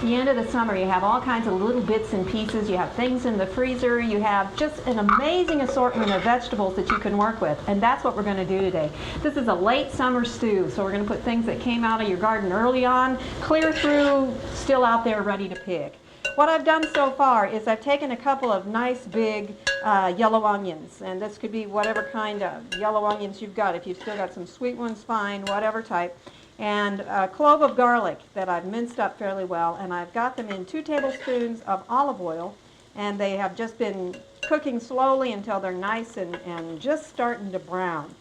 the end of the summer, you have all kinds of little bits and pieces. You have things in the freezer. You have just an amazing assortment of vegetables that you can work with. And that's what we're going to do today. This is a late summer stew. So we're going to put things that came out of your garden early on, clear through, still out there ready to pick. What I've done so far is I've taken a couple of nice big yellow onions, and this could be whatever kind of yellow onions you've got. If you've still got some sweet ones, fine, whatever type. And a clove of garlic that I've minced up fairly well, and I've got them in 2 tablespoons of olive oil, and they have just been cooking slowly until they're nice and just starting to brown.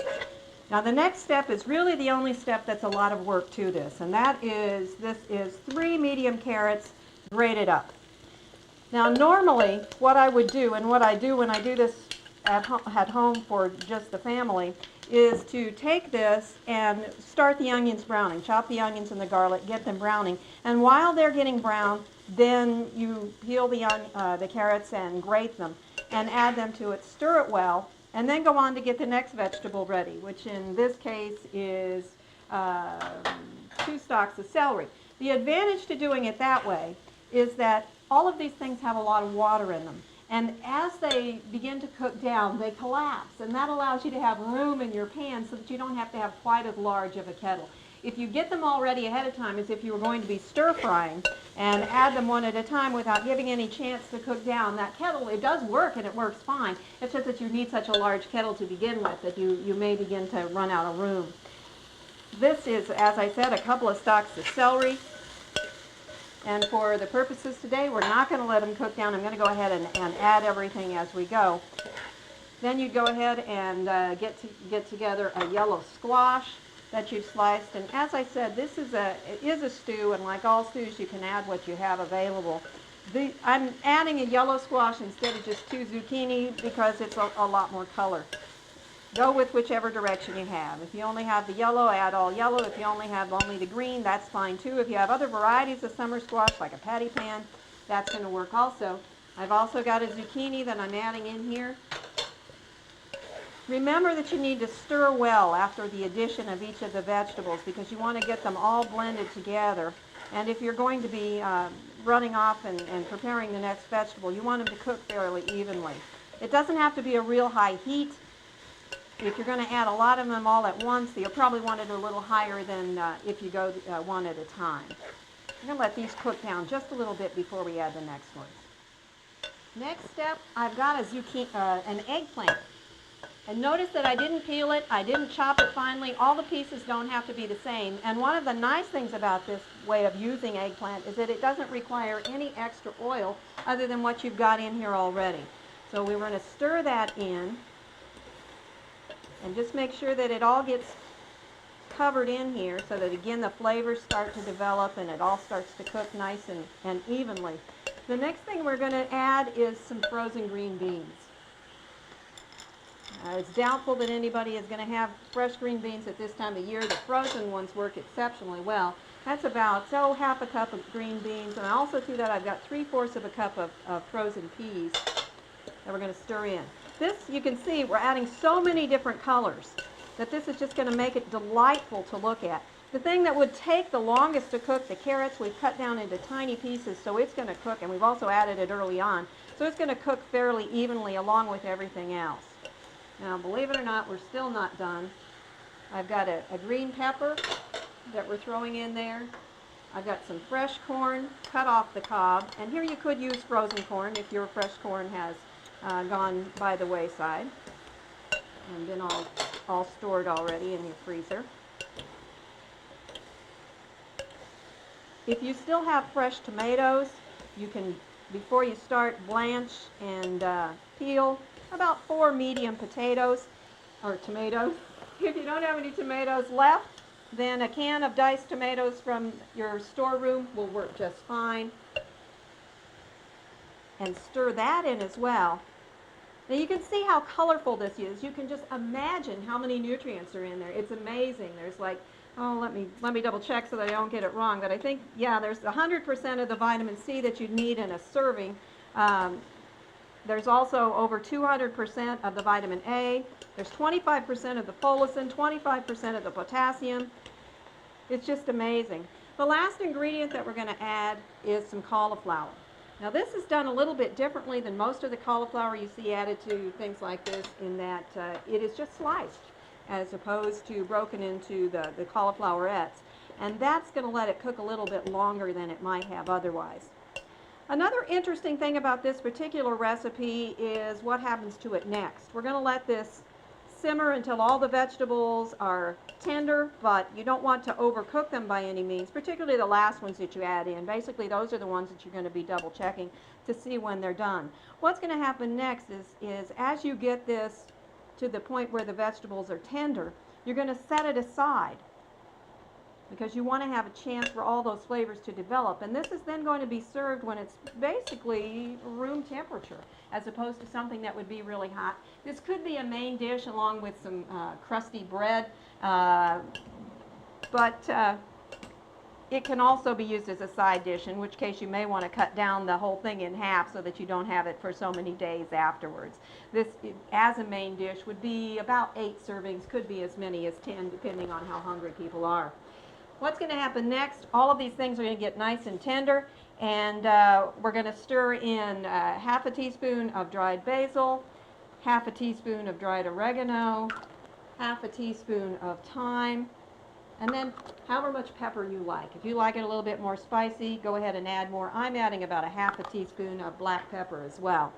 Now the next step is really the only step that's a lot of work to this, and that is, this is 3 medium carrots grated up. Now normally what I would do, and what I do when I do this at home for just the family, is to take this and start the onions browning. Chop the onions and the garlic, get them browning, and while they're getting brown, then you peel the carrots and grate them and add them to it, stir it well, and then go on to get the next vegetable ready, which in this case is 2 stalks of celery. The advantage to doing it that way is that all of these things have a lot of water in them. And as they begin to cook down, they collapse. And that allows you to have room in your pan so that you don't have to have quite as large of a kettle. If you get them all ready ahead of time, as if you were going to be stir frying, and add them one at a time without giving any chance to cook down, that kettle, it does work and it works fine. It's just that you need such a large kettle to begin with that you may begin to run out of room. This is, as I said, a couple of stalks of celery. And for the purposes today, we're not going to let them cook down. I'm going to go ahead and add everything as we go. Then you go ahead and get together a yellow squash that you've sliced. And as I said, it is a stew, and like all stews, you can add what you have available. I'm adding a yellow squash instead of just 2 zucchini because it's a lot more color. Go with whichever direction you have. If you only have the yellow, add all yellow. If you only have only the green, that's fine too. If you have other varieties of summer squash, like a patty pan, that's going to work also. I've also got a zucchini that I'm adding in here. Remember that you need to stir well after the addition of each of the vegetables because you want to get them all blended together. And if you're going to be running off and preparing the next vegetable, you want them to cook fairly evenly. It doesn't have to be a real high heat. If you're going to add a lot of them all at once, you'll probably want it a little higher than if you go one at a time. I'm going to let these cook down just a little bit before we add the next one. Next step, I've got an eggplant. And notice that I didn't peel it, I didn't chop it finely. All the pieces don't have to be the same. And one of the nice things about this way of using eggplant is that it doesn't require any extra oil other than what you've got in here already. So we're going to stir that in. And just make sure that it all gets covered in here so that, again, the flavors start to develop and it all starts to cook nice and evenly. The next thing we're going to add is some frozen green beans. It's doubtful that anybody is going to have fresh green beans at this time of year. The frozen ones work exceptionally well. That's about, half a cup of green beans. And also to that, I've got 3/4 of a cup of frozen peas that we're going to stir in. This, you can see, we're adding so many different colors that this is just going to make it delightful to look at. The thing that would take the longest to cook, the carrots, we've cut down into tiny pieces, so it's going to cook, and we've also added it early on, so it's going to cook fairly evenly along with everything else. Now, believe it or not, we're still not done. I've got a green pepper that we're throwing in there. I've got some fresh corn cut off the cob, and here you could use frozen corn if your fresh corn has gone by the wayside and been all stored already in your freezer. If you still have fresh tomatoes, you can, before you start, blanch and peel about 4 medium tomatoes. If you don't have any tomatoes left, then a can of diced tomatoes from your storeroom will work just fine. And stir that in as well. Now you can see how colorful this is. You can just imagine how many nutrients are in there. It's amazing. There's like, let me double check so that I don't get it wrong. But I think, yeah, there's 100% of the vitamin C that you need in a serving. There's also over 200% of the vitamin A. There's 25% of the folacin, 25% of the potassium. It's just amazing. The last ingredient that we're going to add is some cauliflower. Now this is done a little bit differently than most of the cauliflower you see added to things like this, in that it is just sliced as opposed to broken into the cauliflowerettes. And that's going to let it cook a little bit longer than it might have otherwise. Another interesting thing about this particular recipe is what happens to it next. We're going to let this simmer until all the vegetables are tender, but you don't want to overcook them by any means, particularly the last ones that you add in. Basically, those are the ones that you're going to be double checking to see when they're done. What's going to happen next is as you get this to the point where the vegetables are tender, you're going to set it aside because you want to have a chance for all those flavors to develop. And this is then going to be served when it's basically room temperature, as opposed to something that would be really hot. This could be a main dish along with some crusty bread, but it can also be used as a side dish, in which case you may want to cut down the whole thing in half so that you don't have it for so many days afterwards. This, as a main dish, would be about 8 servings, could be as many as 10, depending on how hungry people are. What's going to happen next? All of these things are going to get nice and tender, and we're going to stir in half a teaspoon of dried basil, half a teaspoon of dried oregano, half a teaspoon of thyme, and then however much pepper you like. If you like it a little bit more spicy, go ahead and add more. I'm adding about a half a teaspoon of black pepper as well.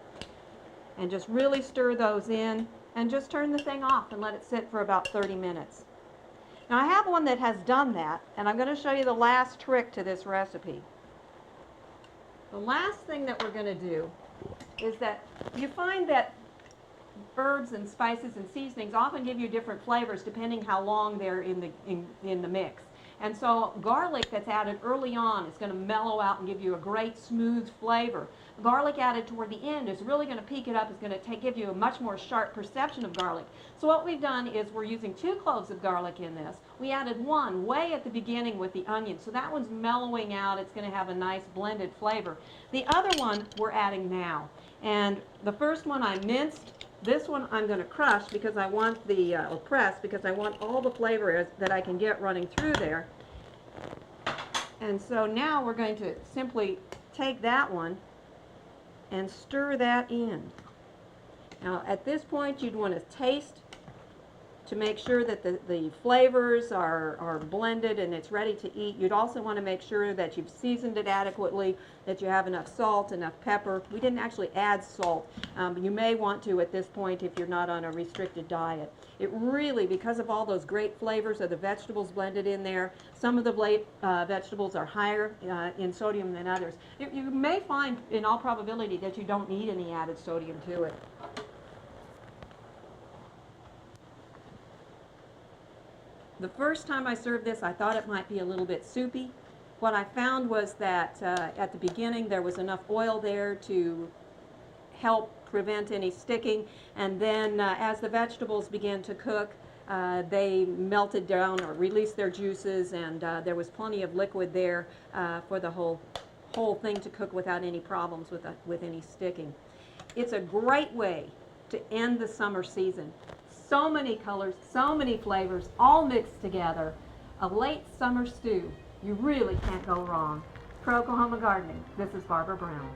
And just really stir those in, and just turn the thing off and let it sit for about 30 minutes. Now I have one that has done that, and I'm going to show you the last trick to this recipe. The last thing that we're going to do is that you find that herbs and spices and seasonings often give you different flavors depending how long they're in the mix. And so garlic that's added early on is going to mellow out and give you a great smooth flavor. Garlic added toward the end is really going to peak it up, is going to give you a much more sharp perception of garlic. So what we've done is we're using 2 cloves of garlic in this. We added 1 way at the beginning with the onion, so that one's mellowing out. It's going to have a nice blended flavor. The other one we're adding now. And the first one I minced. This one I'm going to crush because I want the, or press, because I want all the flavor that I can get running through there. And so now we're going to simply take that one and stir that in. Now at this point you'd want to taste to make sure that the flavors are blended and it's ready to eat. You'd also want to make sure that you've seasoned it adequately, that you have enough salt, enough pepper. We didn't actually add salt, but you may want to at this point if you're not on a restricted diet. It really, because of all those great flavors of the vegetables blended in there, some of the vegetables are higher in sodium than others. You may find, in all probability, that you don't need any added sodium to it. The first time I served this, I thought it might be a little bit soupy. What I found was that at the beginning there was enough oil there to help prevent any sticking, and then as the vegetables began to cook, they melted down or released their juices, and there was plenty of liquid there for the whole thing to cook without any problems with any sticking. It's a great way to end the summer season. So many colors, so many flavors, all mixed together. A late summer stew. You really can't go wrong. For Oklahoma Gardening, this is Barbara Brown.